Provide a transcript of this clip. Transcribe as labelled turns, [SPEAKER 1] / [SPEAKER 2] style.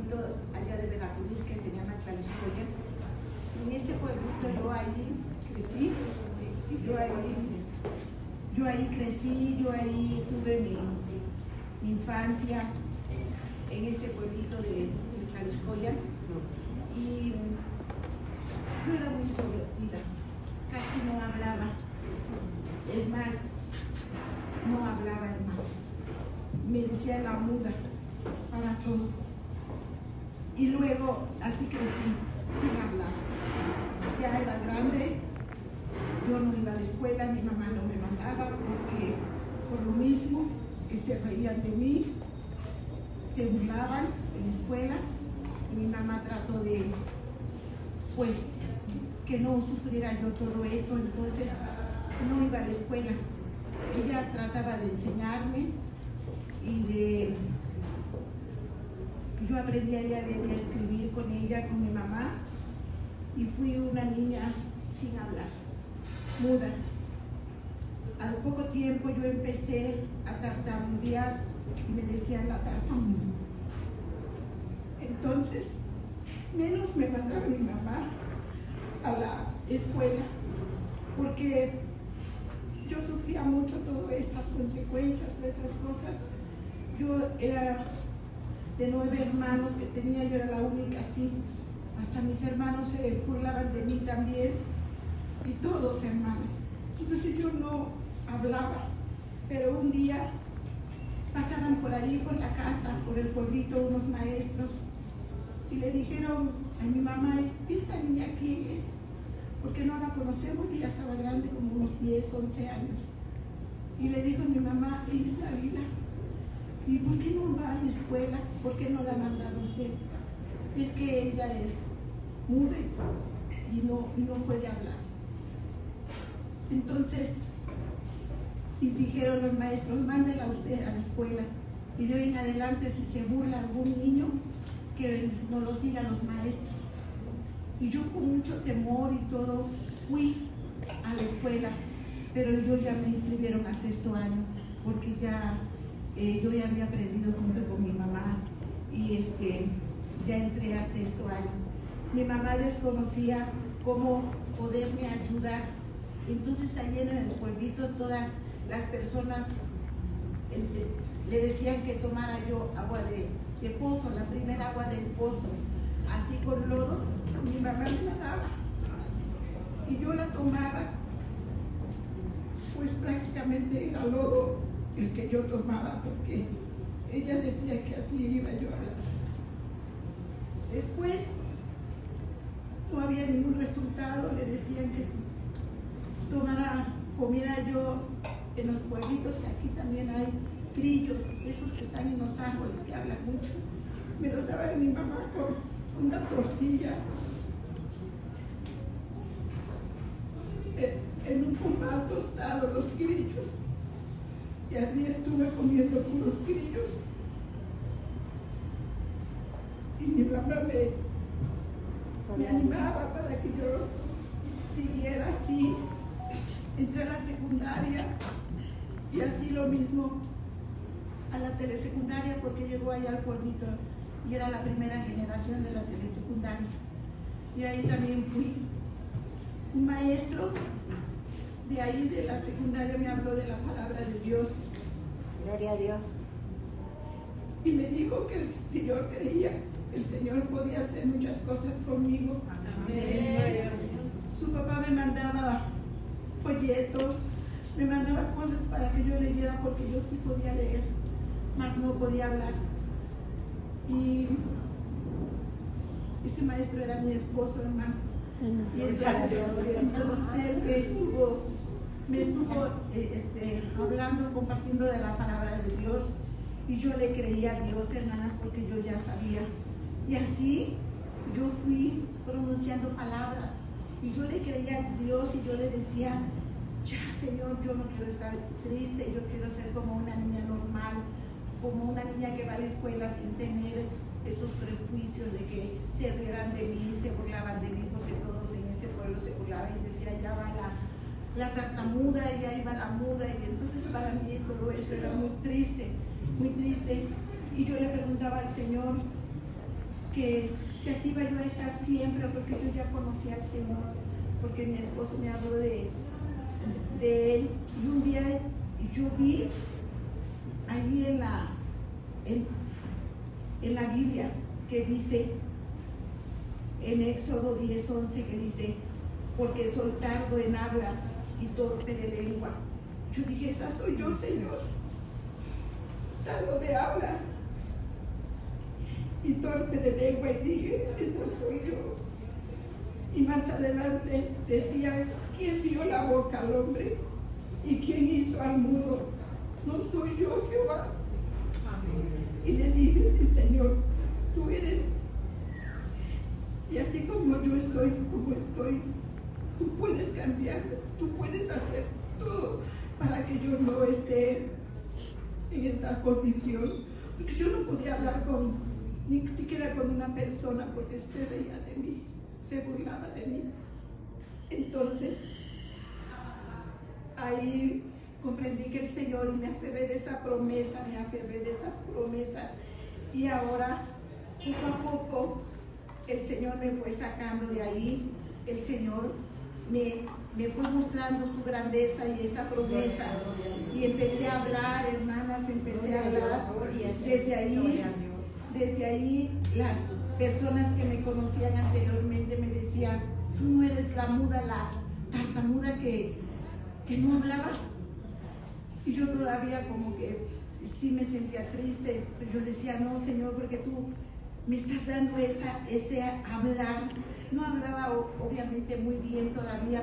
[SPEAKER 1] pueblito allá de Veracruz que se llama Tlaxcoya. En ese pueblito yo ahí crecí, yo ahí crecí, yo ahí tuve mi infancia en ese pueblito de Tlaxcoya. Y yo era muy introvertida, casi no hablaba. Es más, no hablaba, hermanos. Me decían la muda para todo. Y luego así crecí, sin hablar. Ya era grande, yo no iba a la escuela, mi mamá no me mandaba porque por lo mismo que se reían de mí, se burlaban en la escuela. Y mi mamá trató de, pues, que no sufriera yo todo eso, entonces no iba a la escuela. Ella trataba de enseñarme y yo aprendí a leer y a escribir con ella, con mi mamá, y fui una niña sin hablar, muda. Al poco tiempo yo empecé a tartamudear y me decían la tartamuda. Entonces, menos me mandaba mi mamá a la escuela, porque yo sufría mucho todas estas consecuencias de estas cosas. Yo era de 9 hermanos que tenía, yo era la única así. Hasta mis hermanos se burlaban de mí también, y todos hermanos. Entonces yo no hablaba, pero un día pasaban por ahí, por la casa, por el pueblito, unos maestros, y le dijeron a mi mamá: ¿esta niña quién es? Porque no la conocemos, y ya estaba grande, como unos 10, 11 años. Y le dijo mi mamá: ella es Dalila. ¿Y por qué no va a la escuela? ¿Por qué no la manda a usted? Es que ella es muda y no puede hablar. Entonces, y dijeron los maestros: mándela usted a la escuela. Y de hoy en adelante, si se burla algún niño, que nos los digan los maestros. Y yo con mucho temor y todo fui a la escuela, pero ellos ya me inscribieron a 6º año, porque ya yo ya había aprendido junto con mi mamá, y ya entré a 6º año. Mi mamá desconocía cómo poderme ayudar. Entonces allí en el pueblito todas las personas le decían que tomara yo agua de pozo, la primera agua del pozo, así con lodo. Mi mamá me la daba y yo la tomaba, pues prácticamente era lodo el que yo tomaba, porque ella decía que así iba yo a hablar. Después no había ningún resultado, le decían que comiera yo en los pueblitos, que aquí también hay grillos, esos que están en los árboles, que hablan mucho. Me los daba mi mamá con una tortilla en un comal tostado, los grillos. Y así estuve comiendo puros grillos. Y mi mamá me animaba para que yo siguiera así. Entré a la secundaria y así lo mismo a la telesecundaria, porque llegó allá al pueblito y era la primera generación de la telesecundaria. Y ahí también fui. Un maestro de ahí de la secundaria me habló de la palabra de Dios.
[SPEAKER 2] Gloria a Dios.
[SPEAKER 1] Y me dijo que si yo creía, el Señor podía hacer muchas cosas conmigo.
[SPEAKER 2] Amén.
[SPEAKER 1] Su papá me mandaba folletos, me mandaba cosas para que yo leyera, porque yo sí podía leer, mas no podía hablar. Y ese maestro era mi esposo, hermano. Y entonces él me estuvo hablando, compartiendo de la palabra de Dios, y yo le creía a Dios, hermanas, porque yo ya sabía. Y así yo fui pronunciando palabras, y yo le creía a Dios, y yo le decía: ya, Señor, yo no quiero estar triste, yo quiero ser como una niña normal, como una niña que va a la escuela sin tener esos prejuicios de que se rieran de mí, se burlaban de mí, porque todos en ese pueblo se burlaban y decían: ya va la tartamuda, y ahí va la muda. Y entonces para mí todo eso era muy triste, muy triste. Y yo le preguntaba al Señor: que si así iba yo a estar siempre, porque yo ya conocía al Señor, porque mi esposo me habló de él. Y un día yo vi allí en la Biblia que dice, en Éxodo 10:11, que dice, porque soy tardo en habla y torpe de lengua. Yo dije, esa soy yo, Señor, tardo de habla y torpe de lengua. Y dije, esa soy yo. Y más adelante decía, ¿quién dio la boca al hombre? ¿Y quién hizo al mudo? ¿No soy yo, Jehová? Y le dije, sí, Señor, tú eres. Y así como yo estoy, tú puedes cambiarme, tú puedes hacer todo para que yo no esté en esta condición. Porque yo no podía hablar ni siquiera con una persona, porque se reía de mí, se burlaba de mí. Entonces, ahí comprendí que el Señor, y me aferré de esa promesa, y ahora, poco a poco, el Señor me fue sacando de ahí. El Señor me fue mostrando su grandeza y esa promesa, y empecé a hablar, hermanas, empecé a hablar. Desde ahí las personas que me conocían anteriormente me decían, tú no eres la muda, la tartamuda que no hablaba. Y yo todavía como que sí me sentía triste, pero yo decía, no, Señor, porque tú me estás dando ese hablar. No hablaba obviamente muy bien todavía.